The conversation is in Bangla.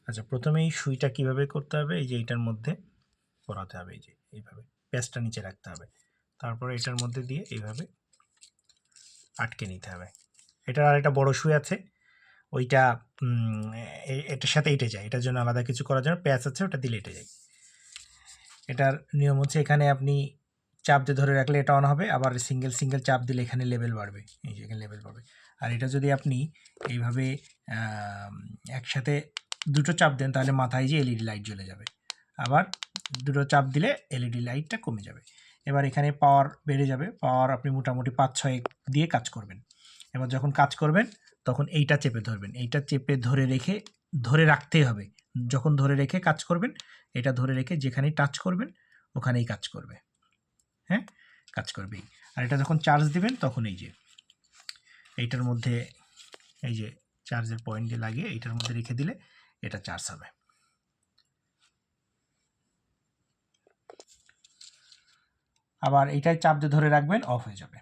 আচ্ছা, প্রথমেই সুইটা কিভাবে করতে হবে, এই যে এইটার মধ্যে পরাতে হবে, এই যে এইভাবে প্যাচটা নিচে রাখতে হবে, তারপরে এটার মধ্যে দিয়ে এইভাবে আটকে নিতে হবে। এটার আর একটা বড় সুই আছে, ওইটা এটার সাথে এঁটে যায়, এটার জন্য আলাদা কিছু করার জন্য প্যাচ আছে, ওটা দিলে এঁটে যায়। এটার নিয়ম হচ্ছে এখানে আপনি চাপ দিয়ে ধরে রাখলে এটা অন হবে, আবার সিঙ্গেল সিঙ্গেল চাপ দিলে এখানে লেভেল বাড়বে, এই যে এখানে লেভেল বাড়বে। আর এটা যদি আপনি এইভাবে একসাথে দুটো চাপ দেন তাহলে মাথায় যে এলইডি লাইট জ্বলে যাবে, আবার দুটো চাপ দিলে এলইডি লাইটটা কমে যাবে। এবার এখানে পাওয়ার বেড়ে যাবে, পাওয়ার আপনি মোটামুটি 5-6 দিয়ে কাজ করবেন। এবার যখন কাজ করবেন তখন এইটা চেপে ধরবেন, এইটা চেপে ধরে রাখতেই হবে। যখন ধরে রেখে কাজ করবেন, এটা ধরে রেখে যেখানেই টাচ করবেন ওখানেই কাজ করবে, হ্যাঁ, কাজ করবেই। আর এটা যখন চার্জ দিবেন তখন এই যে এইটার মধ্যে এই যে চার্জের পয়েন্ট দিয়ে লাগিয়ে এইটার মধ্যে রেখে দিলে এটা চার্জ হবে। আবার এইটাই চাপ দিয়ে ধরে রাখবেন, অফ হয়ে যাবে।